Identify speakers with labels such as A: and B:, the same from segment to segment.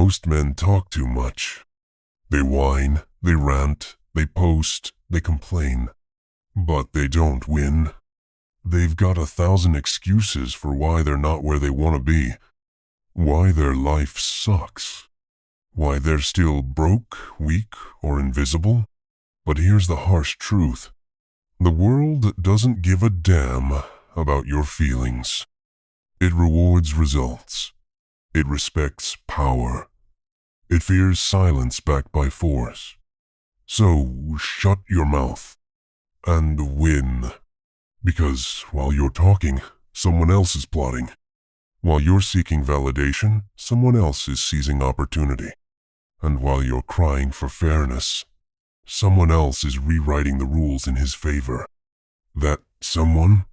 A: Most men talk too much. They whine, they rant, they post, they complain. But they don't win. They've got 1,000 excuses for why they're not where they want to be, why their life sucks, why they're still broke, weak, or invisible. But here's the harsh truth. The world doesn't give a damn about your feelings. It rewards results. It respects power. It fears silence backed by force. So shut your mouth and win. Because while you're talking, someone else is plotting. While you're seeking validation, someone else is seizing opportunity. And while you're crying for fairness, someone else is rewriting the rules in his favor. That someone?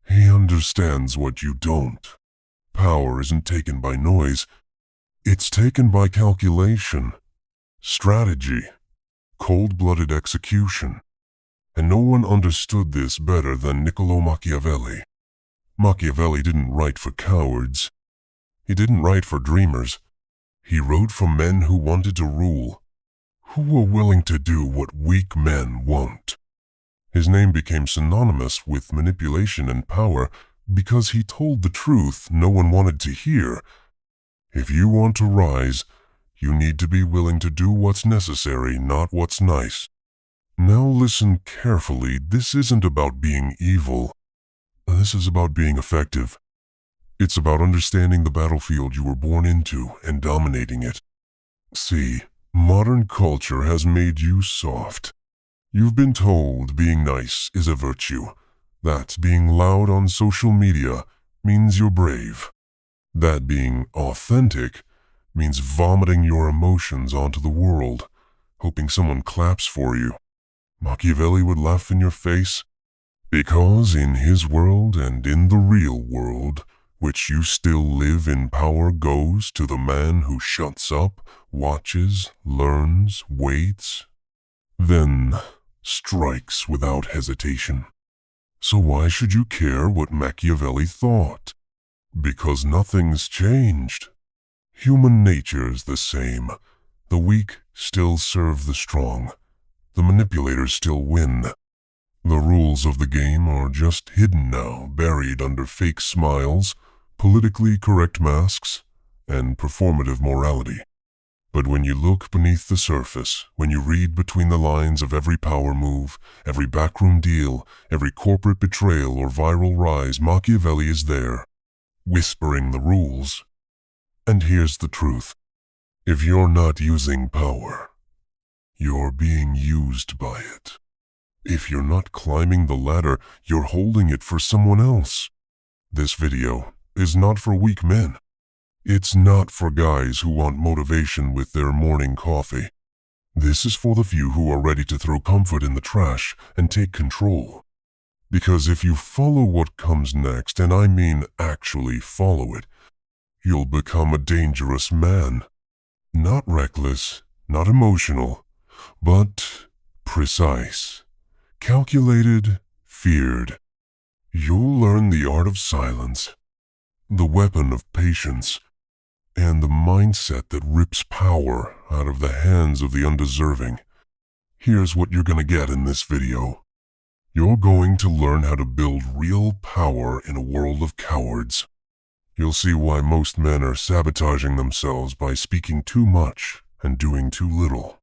A: He understands what you don't. Power isn't taken by noise. It's taken by calculation, strategy, cold-blooded execution. And no one understood this better than Niccolo Machiavelli. Machiavelli didn't write for cowards. He didn't write for dreamers. He wrote for men who wanted to rule, who were willing to do what weak men won't. His name became synonymous with manipulation and power because he told the truth no one wanted to hear. If you want to rise, you need to be willing to do what's necessary, not what's nice. Now listen carefully. This isn't about being evil. This is about being effective. It's about understanding the battlefield you were born into and dominating it. See, modern culture has made you soft. You've been told being nice is a virtue, that being loud on social media means you're brave, that being authentic means vomiting your emotions onto the world, hoping someone claps for you. Machiavelli would laugh in your face, because in his world and in the real world, which you still live in, power goes to the man who shuts up, watches, learns, waits, then strikes without hesitation. So why should you care what Machiavelli thought? Because nothing's changed. Human nature's the same. The weak still serve the strong. The manipulators still win. The rules of the game are just hidden now, buried under fake smiles, politically correct masks, and performative morality. But when you look beneath the surface, when you read between the lines of every power move, every backroom deal, every corporate betrayal or viral rise, Machiavelli is there, whispering the rules. And here's the truth. If you're not using power, you're being used by it. If you're not climbing the ladder, you're holding it for someone else. This video is not for weak men. It's not for guys who want motivation with their morning coffee. This is for the few who are ready to throw comfort in the trash and take control. Because if you follow what comes next, and I mean actually follow it, you'll become a dangerous man. Not reckless, not emotional, but precise, calculated, feared. You'll learn the art of silence, the weapon of patience, and the mindset that rips power out of the hands of the undeserving. Here's what you're gonna get in this video. You're going to learn how to build real power in a world of cowards. You'll see why most men are sabotaging themselves by speaking too much and doing too little.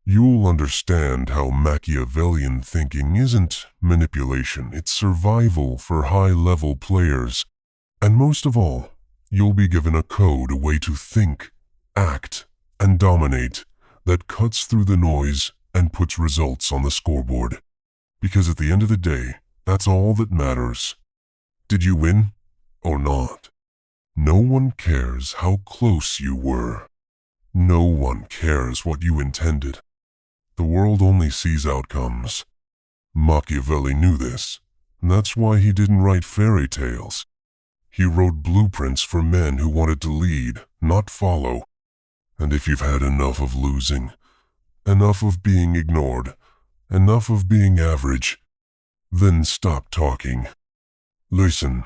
A: You'll understand how Machiavellian thinking isn't manipulation, it's survival for high-level players. And most of all, you'll be given a code, a way to think, act, and dominate that cuts through the noise and puts results on the scoreboard. Because at the end of the day, that's all that matters. Did you win or not? No one cares how close you were. No one cares what you intended. The world only sees outcomes. Machiavelli knew this, and that's why he didn't write fairy tales. He wrote blueprints for men who wanted to lead, not follow. And if you've had enough of losing, enough of being ignored, enough of being average, then stop talking. Listen,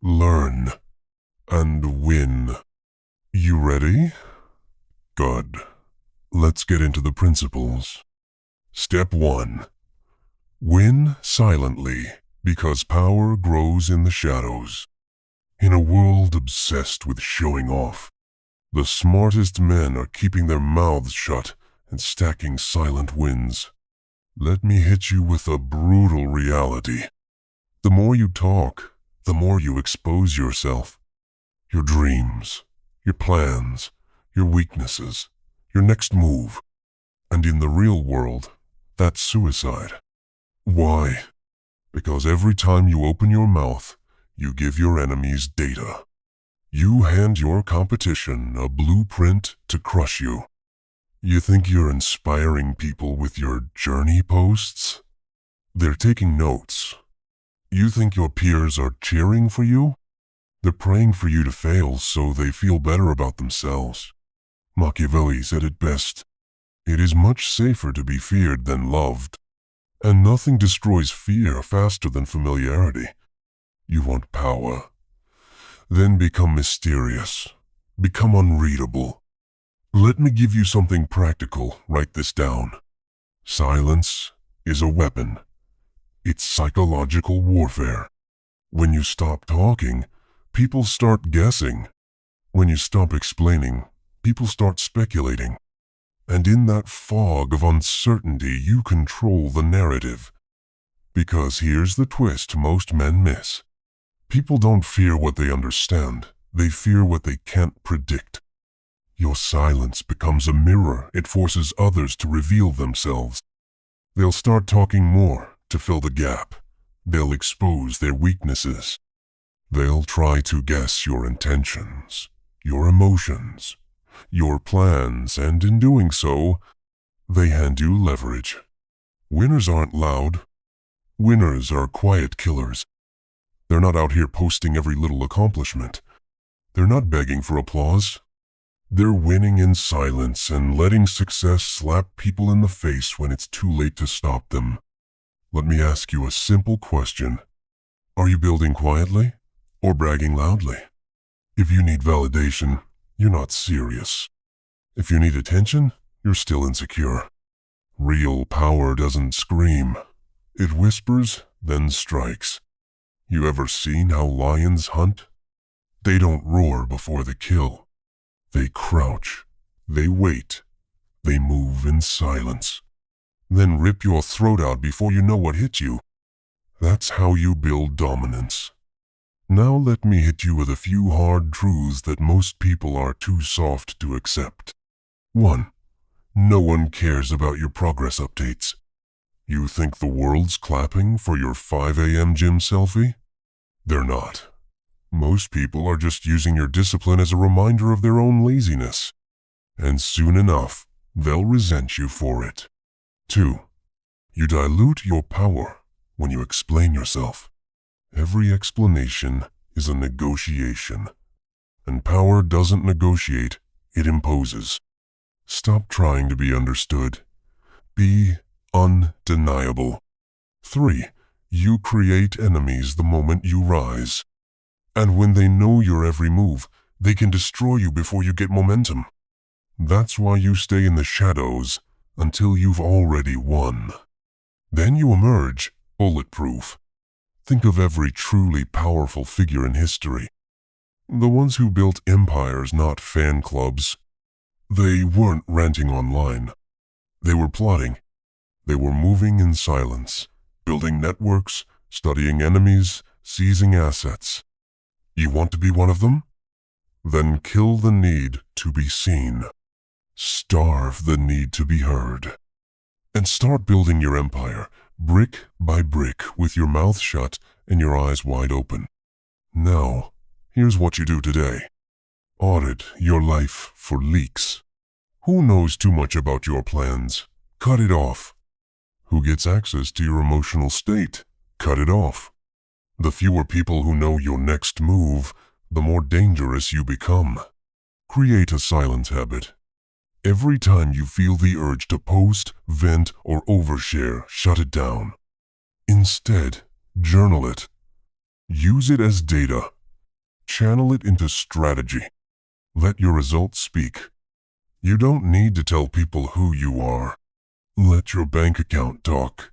A: learn, and win. You ready? Good. Let's get into the principles. Step 1. Win silently, because power grows in the shadows. In a world obsessed with showing off, the smartest men are keeping their mouths shut and stacking silent wins. Let me hit you with a brutal reality. The more you talk, the more you expose yourself. Your dreams, your plans, your weaknesses, your next move. And in the real world, that's suicide. Why? Because every time you open your mouth, you give your enemies data. You hand your competition a blueprint to crush you. You think you're inspiring people with your journey posts? They're taking notes. You think your peers are cheering for you? They're praying for you to fail so they feel better about themselves. Machiavelli said it best. It is much safer to be feared than loved. And nothing destroys fear faster than familiarity. You want power? Then become mysterious. Become unreadable. Let me give you something practical. Write this down. Silence is a weapon. It's psychological warfare. When you stop talking, people start guessing. When you stop explaining, people start speculating. And in that fog of uncertainty, you control the narrative. Because here's the twist most men miss. People don't fear what they understand. They fear what they can't predict. Your silence becomes a mirror. It forces others to reveal themselves. They'll start talking more to fill the gap. They'll expose their weaknesses. They'll try to guess your intentions, your emotions, your plans, and in doing so, they hand you leverage. Winners aren't loud. Winners are quiet killers. They're not out here posting every little accomplishment. They're not begging for applause. They're winning in silence and letting success slap people in the face when it's too late to stop them. Let me ask you a simple question. Are you building quietly or bragging loudly? If you need validation, you're not serious. If you need attention, you're still insecure. Real power doesn't scream. It whispers, then strikes. You ever seen how lions hunt? They don't roar before they kill. They crouch. They wait. They move in silence. Then rip your throat out before you know what hit you. That's how you build dominance. Now let me hit you with a few hard truths that most people are too soft to accept. 1. No one cares about your progress updates. You think the world's clapping for your 5 a.m. gym selfie? They're not. Most people are just using your discipline as a reminder of their own laziness. And soon enough, they'll resent you for it. 2. You dilute your power when you explain yourself. Every explanation is a negotiation. And power doesn't negotiate, it imposes. Stop trying to be understood. Be undeniable. 3. You create enemies the moment you rise. And when they know your every move, they can destroy you before you get momentum. That's why you stay in the shadows until you've already won. Then you emerge, bulletproof. Think of every truly powerful figure in history. The ones who built empires, not fan clubs. They weren't ranting online. They were plotting. They were moving in silence, building networks, studying enemies, seizing assets. You want to be one of them? Then kill the need to be seen. Starve the need to be heard. And start building your empire, brick by brick, with your mouth shut and your eyes wide open. Now, here's what you do today. Audit your life for leaks. Who knows too much about your plans? Cut it off. Who gets access to your emotional state? Cut it off. The fewer people who know your next move, the more dangerous you become. Create a silence habit. Every time you feel the urge to post, vent, or overshare, shut it down. Instead, journal it. Use it as data. Channel it into strategy. Let your results speak. You don't need to tell people who you are. Let your bank account talk.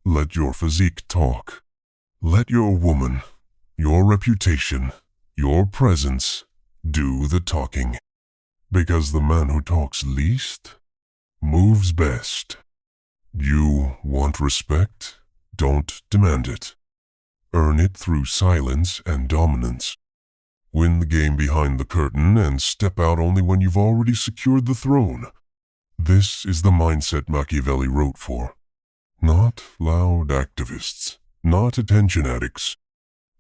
A: Let your physique talk. Let your woman, your reputation, your presence do the talking. Because the man who talks least moves best. You want respect? Don't demand it. Earn it through silence and dominance. Win the game behind the curtain and step out only when you've already secured the throne. This is the mindset Machiavelli wrote for. Not loud activists, not attention addicts.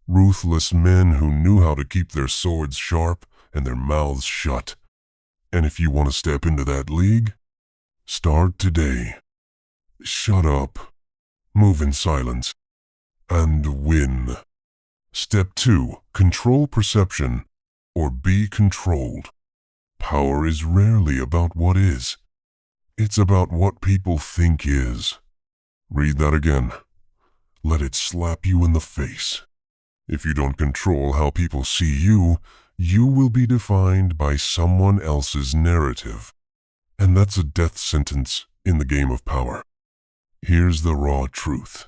A: Ruthless men who knew how to keep their swords sharp and their mouths shut. And if you want to step into that league, start today. Shut up, move in silence, and win. Step 2. Control perception, or be controlled. Power is rarely about what is. It's about what people think is. Read that again. Let it slap you in the face. If you don't control how people see you, you will be defined by someone else's narrative. And that's a death sentence in the game of power. Here's the raw truth.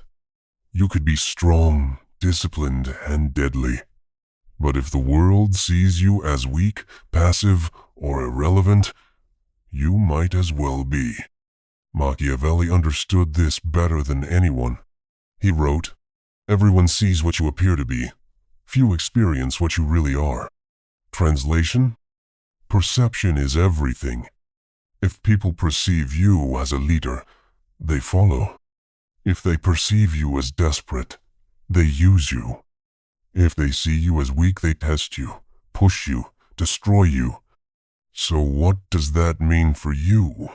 A: You could be strong, disciplined, and deadly. But if the world sees you as weak, passive, or irrelevant, you might as well be. Machiavelli understood this better than anyone. He wrote, "Everyone sees what you appear to be. Few experience what you really are." Translation? Perception is everything. If people perceive you as a leader, they follow. If they perceive you as desperate, they use you. If they see you as weak, they test you, push you, destroy you. So what does that mean for you?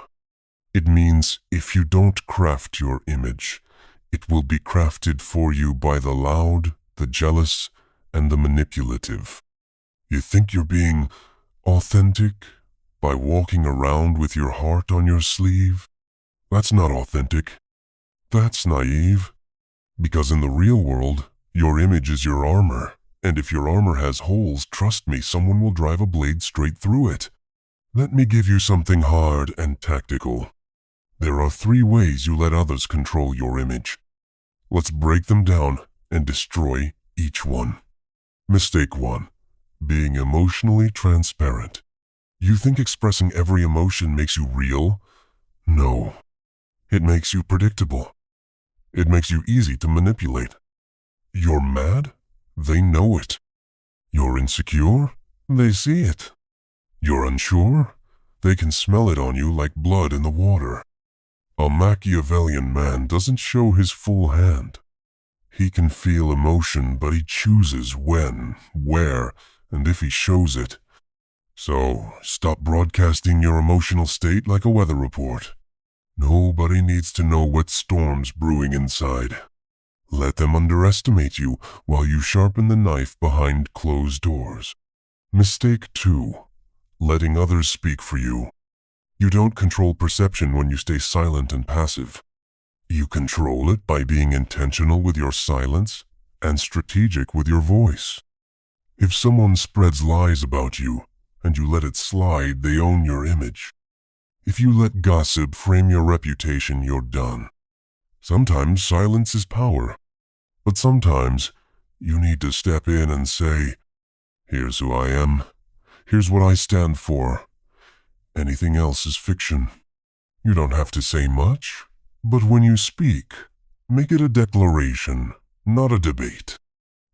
A: It means if you don't craft your image, it will be crafted for you by the loud, the jealous, and the manipulative. You think you're being authentic by walking around with your heart on your sleeve? That's not authentic. That's naive. Because in the real world, your image is your armor, and if your armor has holes, trust me, someone will drive a blade straight through it. Let me give you something hard and tactical. There are 3 ways you let others control your image. Let's break them down and destroy each one. Mistake 1. Being emotionally transparent. You think expressing every emotion makes you real? No. It makes you predictable. It makes you easy to manipulate. You're mad? They know it. You're insecure? They see it. You're unsure? They can smell it on you like blood in the water. A Machiavellian man doesn't show his full hand. He can feel emotion, but he chooses when, where, and if he shows it. So, stop broadcasting your emotional state like a weather report. Nobody needs to know what storm's brewing inside. Let them underestimate you while you sharpen the knife behind closed doors. Mistake 2. Letting others speak for you. You don't control perception when you stay silent and passive. You control it by being intentional with your silence and strategic with your voice. If someone spreads lies about you and you let it slide, they own your image. If you let gossip frame your reputation, you're done. Sometimes silence is power, but sometimes you need to step in and say, "Here's who I am. Here's what I stand for. Anything else is fiction." You don't have to say much, but when you speak, make it a declaration, not a debate.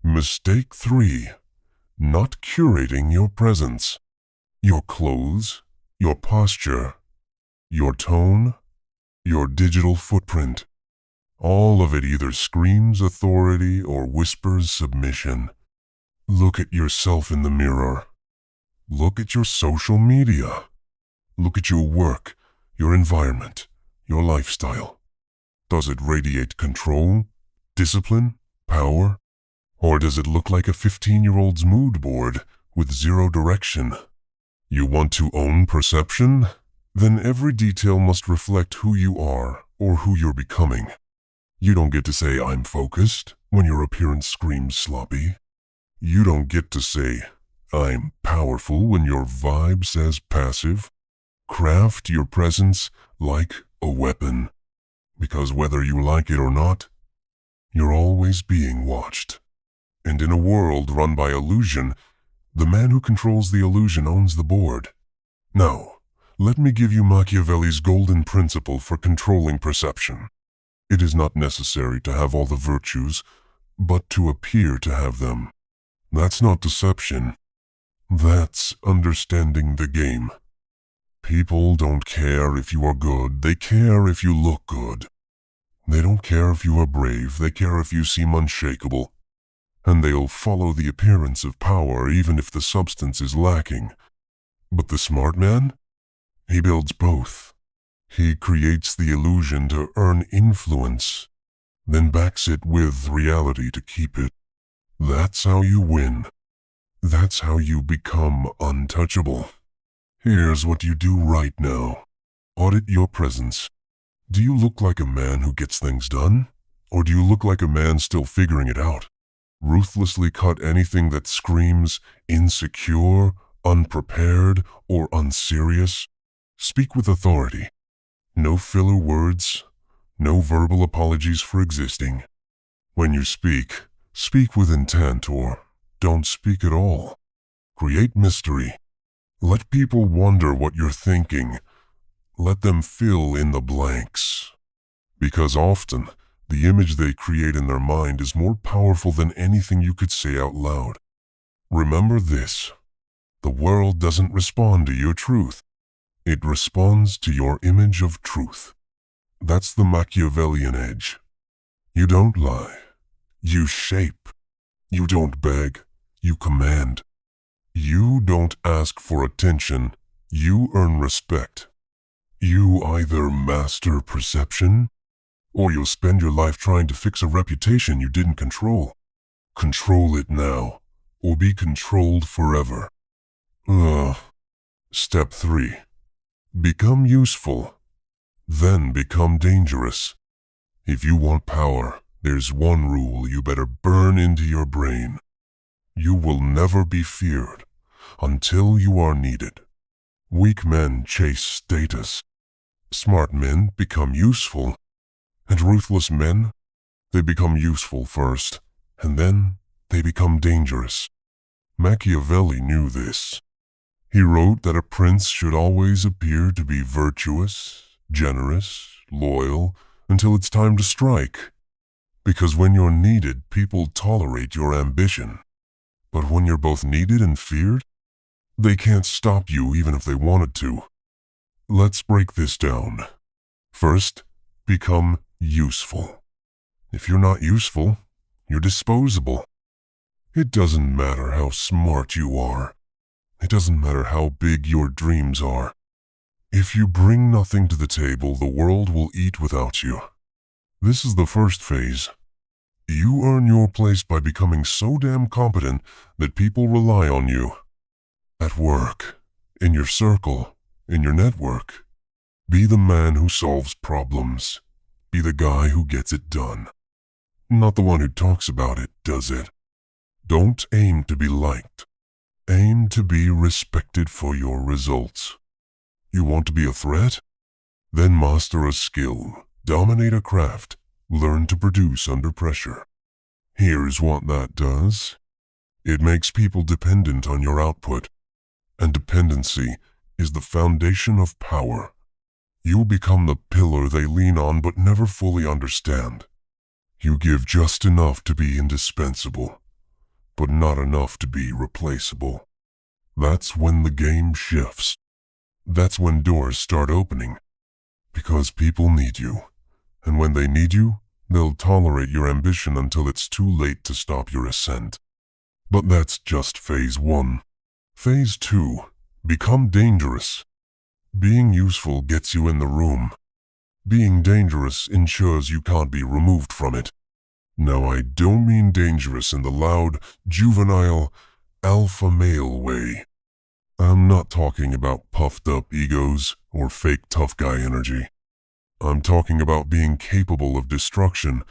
A: Mistake 3. Not curating your presence. Your clothes, your posture, your tone, your digital footprint. All of it either screams authority or whispers submission. Look at yourself in the mirror. Look at your social media. Look at your work, your environment, your lifestyle. Does it radiate control, discipline, power? Or does it look like a 15-year-old's mood board with 0 direction? You want to own perception? Then every detail must reflect who you are or who you're becoming. You don't get to say, "I'm focused," when your appearance screams sloppy. You don't get to say, "I'm powerful," when your vibe says passive. Craft your presence like a weapon, because whether you like it or not, you're always being watched. And in a world run by illusion, the man who controls the illusion owns the board. Now, let me give you Machiavelli's golden principle for controlling perception. It is not necessary to have all the virtues, but to appear to have them. That's not deception. That's understanding the game. People don't care if you are good, they care if you look good. They don't care if you are brave, they care if you seem unshakable. And they'll follow the appearance of power even if the substance is lacking. But the smart man? He builds both. He creates the illusion to earn influence, then backs it with reality to keep it. That's how you win. That's how you become untouchable. Here's what you do right now. Audit your presence. Do you look like a man who gets things done? Or do you look like a man still figuring it out? Ruthlessly cut anything that screams insecure, unprepared, or unserious. Speak with authority. No filler words, no verbal apologies for existing. When you speak, speak with intent or don't speak at all. Create mystery. Let people wonder what you're thinking. Let them fill in the blanks. Because often, the image they create in their mind is more powerful than anything you could say out loud. Remember this. The world doesn't respond to your truth. It responds to your image of truth. That's the Machiavellian edge. You don't lie. You shape. You don't beg. You command. You don't ask for attention. You earn respect. You either master perception, or you'll spend your life trying to fix a reputation you didn't control. Control it now, or be controlled forever. Step 3. Become useful, then become dangerous. If you want power, there's one rule you better burn into your brain. You will never be feared until you are needed. Weak men chase status. Smart men become useful. And ruthless men, they become useful first, and then they become dangerous. Machiavelli knew this. He wrote that a prince should always appear to be virtuous, generous, loyal, until it's time to strike. Because when you're needed, people tolerate your ambition. But when you're both needed and feared, they can't stop you even if they wanted to. Let's break this down. First, become useful. If you're not useful, you're disposable. It doesn't matter how smart you are. It doesn't matter how big your dreams are. If you bring nothing to the table, the world will eat without you. This is the first phase. You earn your place by becoming so damn competent that people rely on you. At work, in your circle, in your network. Be the man who solves problems. Be the guy who gets it done. Not the one who talks about it, does it? Don't aim to be liked. Aim to be respected for your results. You want to be a threat? Then master a skill, dominate a craft, learn to produce under pressure. Here's what that does. It makes people dependent on your output. And dependency is the foundation of power. You'll become the pillar they lean on but never fully understand. You give just enough to be indispensable, but not enough to be replaceable. That's when the game shifts. That's when doors start opening. Because people need you. And when they need you, they'll tolerate your ambition until it's too late to stop your ascent. But that's just phase 1. Phase 2. Become dangerous. Being useful gets you in the room. Being dangerous ensures you can't be removed from it. Now, I don't mean dangerous in the loud, juvenile, alpha male way. I'm not talking about puffed up egos or fake tough guy energy. I'm talking about being capable of destruction,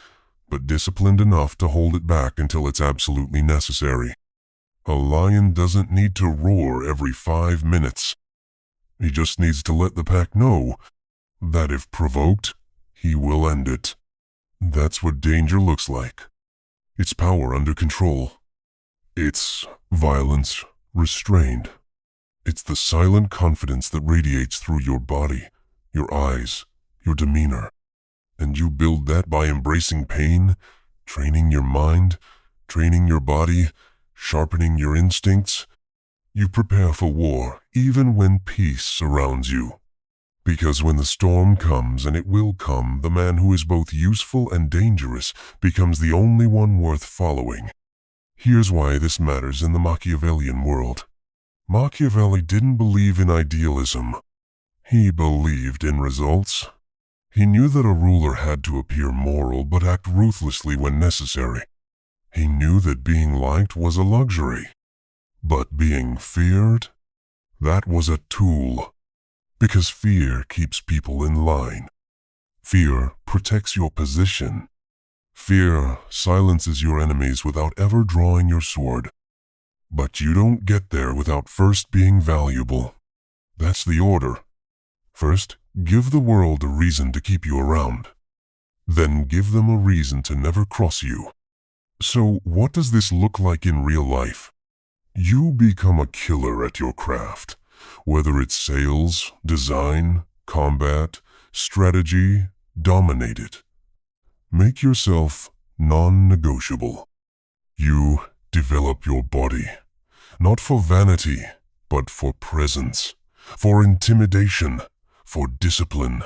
A: but disciplined enough to hold it back until it's absolutely necessary. A lion doesn't need to roar every 5 minutes. He just needs to let the pack know that if provoked, he will end it. That's what danger looks like. It's power under control. It's violence restrained. It's the silent confidence that radiates through your body, your eyes, your demeanor. And you build that by embracing pain, training your mind, training your body, sharpening your instincts. You prepare for war even when peace surrounds you. Because when the storm comes, and it will come, the man who is both useful and dangerous becomes the only one worth following. Here's why this matters in the Machiavellian world. Machiavelli didn't believe in idealism. He believed in results. He knew that a ruler had to appear moral but act ruthlessly when necessary. He knew that being liked was a luxury. But being feared? That was a tool. Because fear keeps people in line. Fear protects your position. Fear silences your enemies without ever drawing your sword. But you don't get there without first being valuable. That's the order. First, give the world a reason to keep you around. Then give them a reason to never cross you. So what does this look like in real life? You become a killer at your craft. Whether it's sales, design, combat, strategy, dominate it. Make yourself non-negotiable. You develop your body, not for vanity, but for presence, for intimidation, for discipline.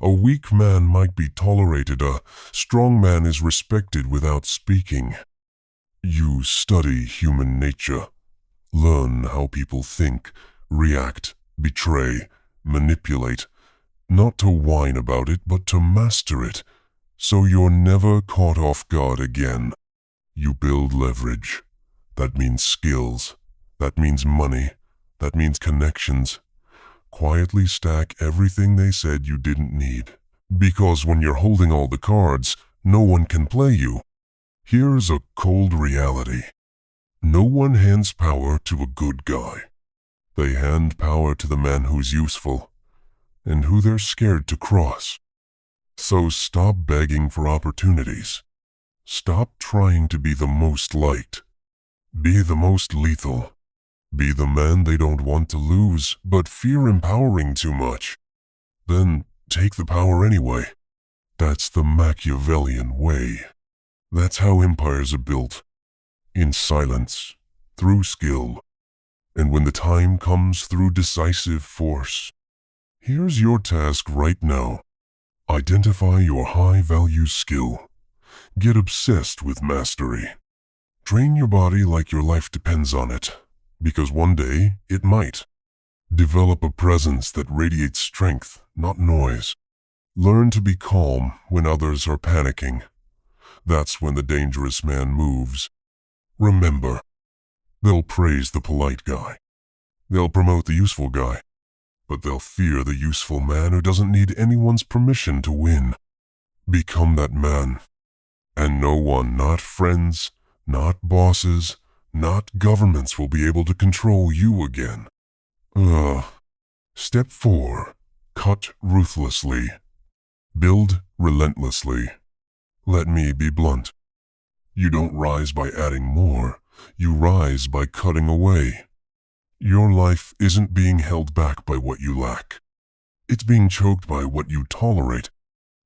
A: A weak man might be tolerated, a strong man is respected without speaking. You study human nature, learn how people think, react, betray, manipulate, not to whine about it, but to master it, so you're never caught off guard again. You build leverage. That means skills. That means money. That means connections. Quietly stack everything they said you didn't need. Because when you're holding all the cards, no one can play you. Here's a cold reality. No one hands power to a good guy. They hand power to the man who's useful, and who they're scared to cross. So stop begging for opportunities. Stop trying to be the most liked. Be the most lethal. Be the man they don't want to lose, but fear empowering too much. Then take the power anyway. That's the Machiavellian way. That's how empires are built. In silence, through skill, and when the time comes, through decisive force. Here's your task right now. Identify your high-value skill. Get obsessed with mastery. Train your body like your life depends on it, because one day it might. Develop a presence that radiates strength, not noise. Learn to be calm when others are panicking. That's when the dangerous man moves. Remember, they'll praise the polite guy. They'll promote the useful guy. But they'll fear the useful man who doesn't need anyone's permission to win. Become that man. And no one, not friends, not bosses, not governments will be able to control you again. Step 4. Cut ruthlessly. Build relentlessly. Let me be blunt. You don't rise by adding more. You rise by cutting away. Your life isn't being held back by what you lack. It's being choked by what you tolerate.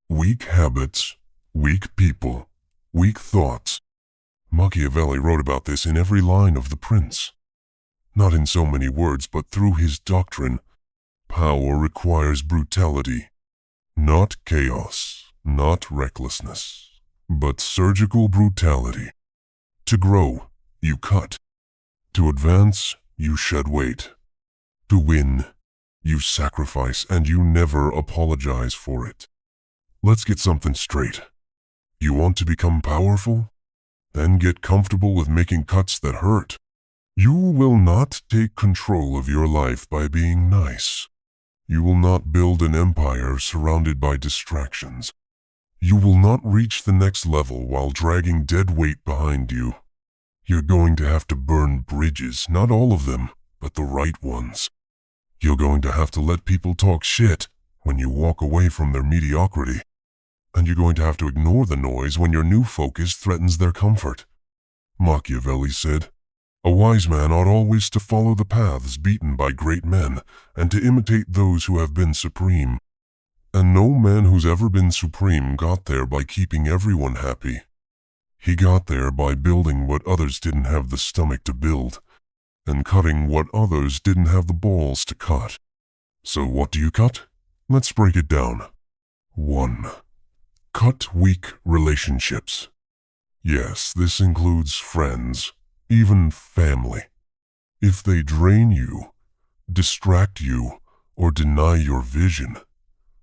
A: Weak habits, weak people, weak thoughts. Machiavelli wrote about this in every line of The Prince. Not in so many words, but through his doctrine. Power requires brutality. Not chaos, not recklessness, but surgical brutality. To grow, you cut. To advance, you shed weight. To win, you sacrifice, and you never apologize for it. Let's get something straight. You want to become powerful? Then get comfortable with making cuts that hurt. You will not take control of your life by being nice. You will not build an empire surrounded by distractions. You will not reach the next level while dragging dead weight behind you. You're going to have to burn bridges, not all of them, but the right ones. You're going to have to let people talk shit when you walk away from their mediocrity. And you're going to have to ignore the noise when your new focus threatens their comfort. Machiavelli said, "A wise man ought always to follow the paths beaten by great men and to imitate those who have been supreme. And no man who's ever been supreme got there by keeping everyone happy. He got there by building what others didn't have the stomach to build, and cutting what others didn't have the balls to cut. So what do you cut? Let's break it down. 1. Cut weak relationships. Yes, this includes friends, even family. If they drain you, distract you, or deny your vision,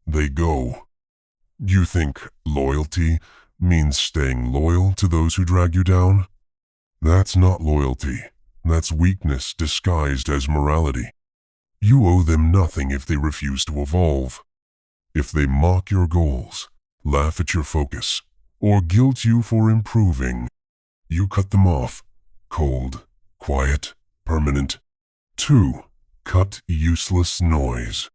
A: they go. You think loyalty means staying loyal to those who drag you down? That's not loyalty. That's weakness disguised as morality. You owe them nothing if they refuse to evolve. If they mock your goals, laugh at your focus, or guilt you for improving, you cut them off. Cold, quiet, permanent. 2. Cut useless noise.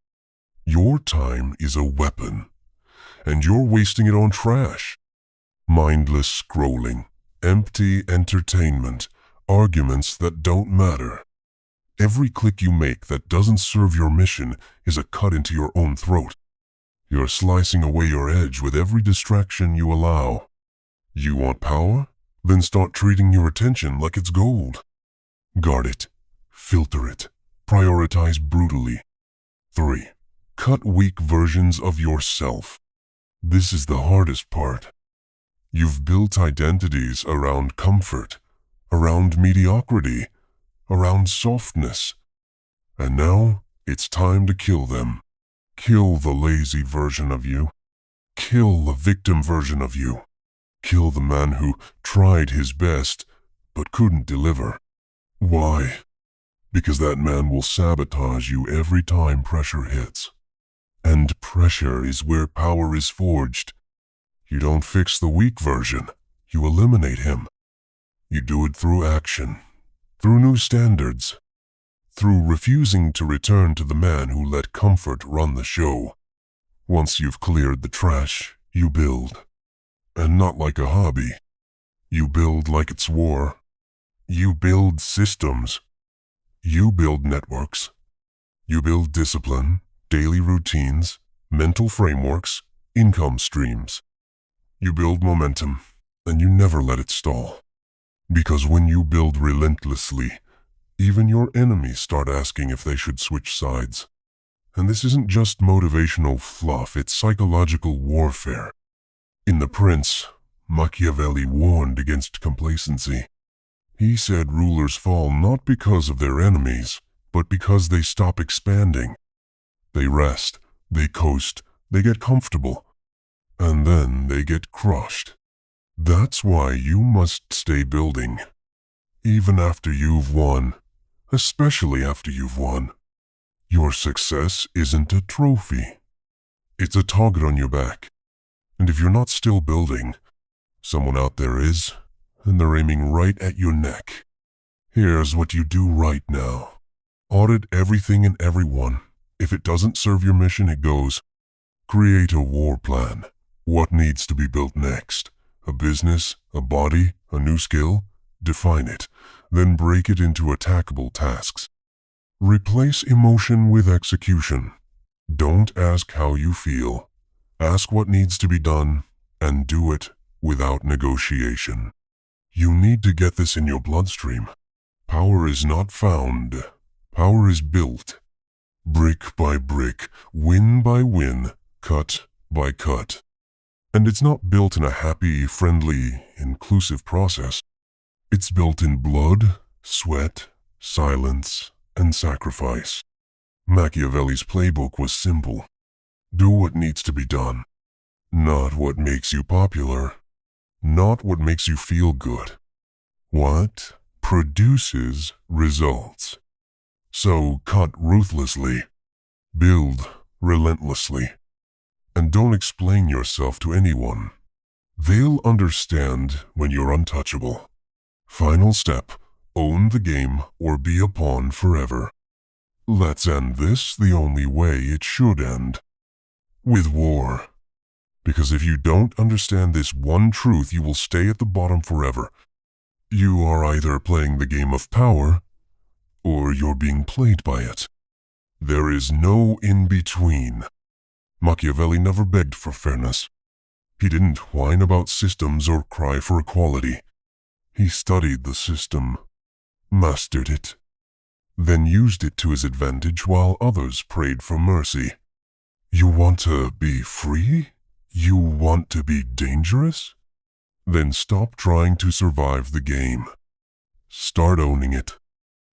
A: Your time is a weapon, and you're wasting it on trash. Mindless scrolling, empty entertainment, arguments that don't matter. Every click you make that doesn't serve your mission is a cut into your own throat. You're slicing away your edge with every distraction you allow. You want power? Then start treating your attention like it's gold. Guard it, filter it, prioritize brutally. 3. Cut weak versions of yourself. This is the hardest part. You've built identities around comfort, around mediocrity, around softness. And now it's time to kill them. Kill the lazy version of you. Kill the victim version of you. Kill the man who tried his best but couldn't deliver. Why? Because that man will sabotage you every time pressure hits. And pressure is where power is forged. You don't fix the weak version. You eliminate him. You do it through action, through new standards, through refusing to return to the man who let comfort run the show. Once you've cleared the trash, you build. And not like a hobby. You build like it's war. You build systems. You build networks. You build discipline, daily routines, mental frameworks, income streams. You build momentum, and you never let it stall. Because when you build relentlessly, even your enemies start asking if they should switch sides. And this isn't just motivational fluff, it's psychological warfare. In The Prince, Machiavelli warned against complacency. He said rulers fall not because of their enemies, but because they stop expanding. They rest, they coast, they get comfortable, and then they get crushed. That's why you must stay building, even after you've won, especially after you've won. Your success isn't a trophy. It's a target on your back. And if you're not still building, someone out there is, and they're aiming right at your neck. Here's what you do right now. Audit everything and everyone. If it doesn't serve your mission, it goes. Create a war plan. What needs to be built next? A business, a body, a new skill? Define it. Then break it into attackable tasks. Replace emotion with execution. Don't ask how you feel. Ask what needs to be done, and do it without negotiation. You need to get this in your bloodstream. Power is not found. Power is built. Brick by brick, win by win, cut by cut. And it's not built in a happy, friendly, inclusive process. It's built in blood, sweat, silence, and sacrifice. Machiavelli's playbook was simple. Do what needs to be done. Not what makes you popular. Not what makes you feel good. What produces results. So cut ruthlessly. Build relentlessly. And don't explain yourself to anyone. They'll understand when you're untouchable. Final step, own the game or be a pawn forever. Let's end this the only way it should end. With war. Because if you don't understand this one truth, you will stay at the bottom forever. You are either playing the game of power, or you're being played by it. There is no in-between. Machiavelli never begged for fairness. He didn't whine about systems or cry for equality. He studied the system, mastered it, then used it to his advantage while others prayed for mercy. You want to be free? You want to be dangerous? Then stop trying to survive the game. Start owning it.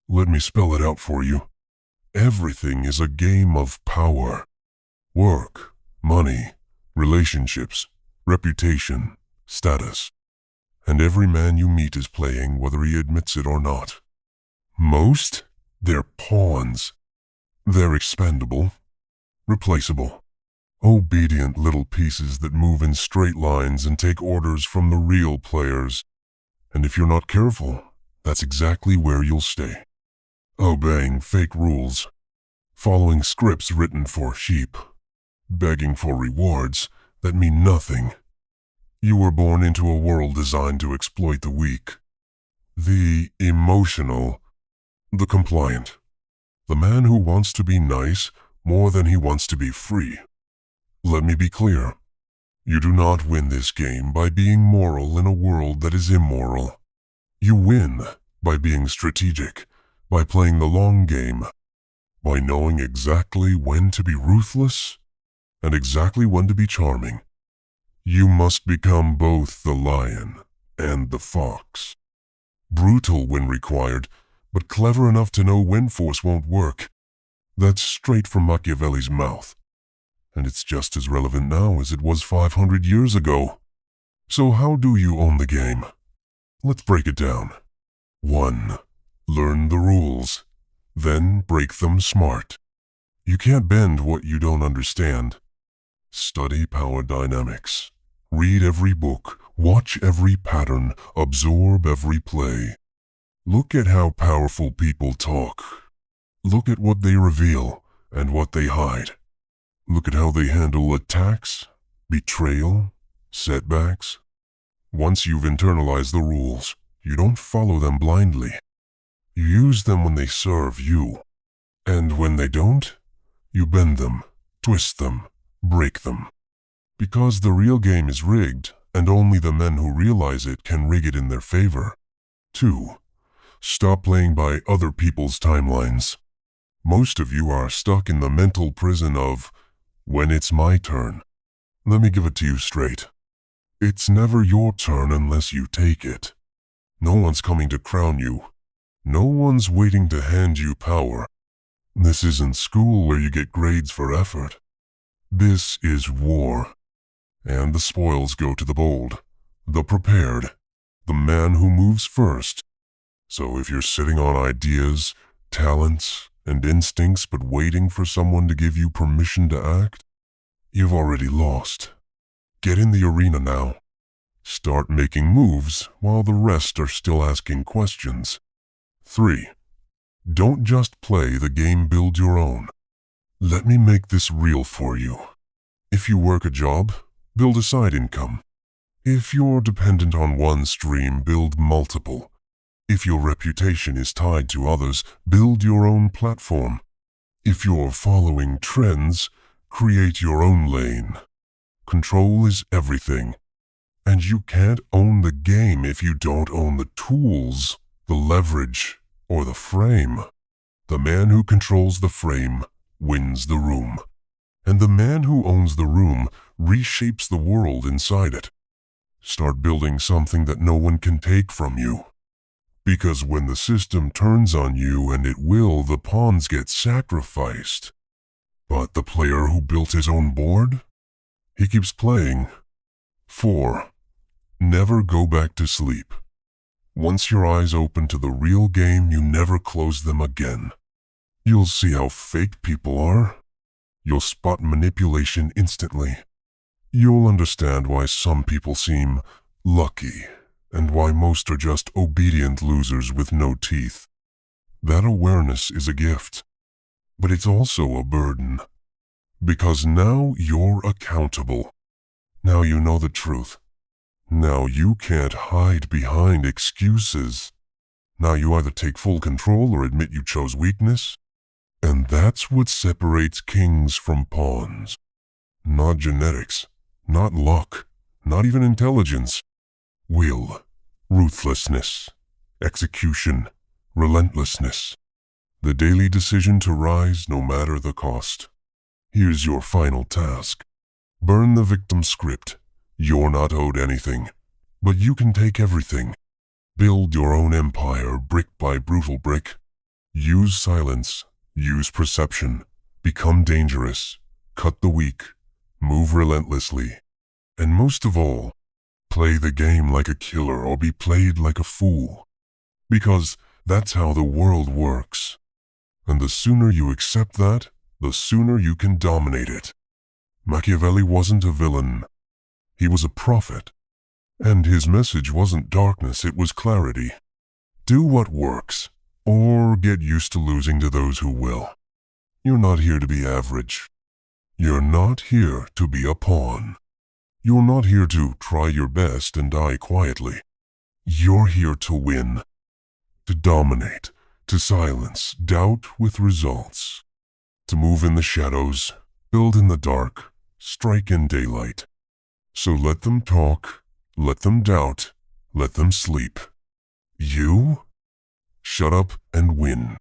A: Let me spell it out for you. Everything is a game of power. Work, money, relationships, reputation, status. And every man you meet is playing whether he admits it or not. Most, they're pawns. They're expendable, replaceable, obedient little pieces that move in straight lines and take orders from the real players. And if you're not careful, that's exactly where you'll stay. Obeying fake rules, following scripts written for sheep, begging for rewards that mean nothing. You were born into a world designed to exploit the weak, the emotional, the compliant, the man who wants to be nice more than he wants to be free. Let me be clear. You do not win this game by being moral in a world that is immoral. You win by being strategic, by playing the long game, by knowing exactly when to be ruthless and exactly when to be charming. You must become both the lion and the fox. Brutal when required, but clever enough to know when force won't work. That's straight from Machiavelli's mouth. And it's just as relevant now as it was 500 years ago. So how do you own the game? Let's break it down. 1. Learn the rules. Then break them smart. You can't bend what you don't understand. Study power dynamics. Read every book, watch every pattern, absorb every play. Look at how powerful people talk. Look at what they reveal and what they hide. Look at how they handle attacks, betrayal, setbacks. Once you've internalized the rules, you don't follow them blindly. You use them when they serve you. And when they don't, you bend them, twist them, break them. Because the real game is rigged, and only the men who realize it can rig it in their favor. 2. Stop playing by other people's timelines. Most of you are stuck in the mental prison of, when it's my turn. Let me give it to you straight. It's never your turn unless you take it. No one's coming to crown you. No one's waiting to hand you power. This isn't school where you get grades for effort. This is war. And the spoils go to the bold, the prepared, the man who moves first. So if you're sitting on ideas, talents, and instincts but waiting for someone to give you permission to act, you've already lost. Get in the arena now. Start making moves while the rest are still asking questions. 3. Don't just play the game, build your own. Let me make this real for you. If you work a job, build a side income. If you're dependent on one stream, build multiple. If your reputation is tied to others, build your own platform. If you're following trends, create your own lane. Control is everything. And you can't own the game if you don't own the tools, the leverage, or the frame. The man who controls the frame wins the room. And the man who owns the room reshapes the world inside it. Start building something that no one can take from you. Because when the system turns on you, and it will, the pawns get sacrificed. But the player who built his own board? He keeps playing. 4. Never go back to sleep. Once your eyes open to the real game, you never close them again. You'll see how fake people are. You'll spot manipulation instantly. You'll understand why some people seem lucky, and why most are just obedient losers with no teeth. That awareness is a gift. But it's also a burden. Because now you're accountable. Now you know the truth. Now you can't hide behind excuses. Now you either take full control or admit you chose weakness. And that's what separates kings from pawns. Not genetics, not luck, not even intelligence. Will, ruthlessness, execution, relentlessness. The daily decision to rise no matter the cost. Here's your final task. Burn the victim script. You're not owed anything, but you can take everything. Build your own empire brick by brutal brick. Use silence, use perception, become dangerous, cut the weak, move relentlessly. And most of all, play the game like a killer or be played like a fool. Because that's how the world works. And the sooner you accept that, the sooner you can dominate it. Machiavelli wasn't a villain. He was a prophet. And his message wasn't darkness, it was clarity. Do what works, or get used to losing to those who will. You're not here to be average. You're not here to be a pawn. You're not here to try your best and die quietly. You're here to win, to dominate, to silence doubt with results, to move in the shadows, build in the dark, strike in daylight. So let them talk, let them doubt, let them sleep. You? Shut up and win.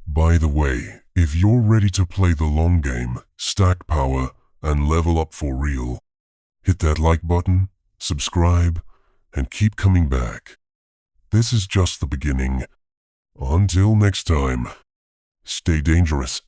A: By the way, if you're ready to play the long game, stack power, and level up for real, hit that like button, subscribe, and keep coming back. This is just the beginning. Until next time, stay dangerous.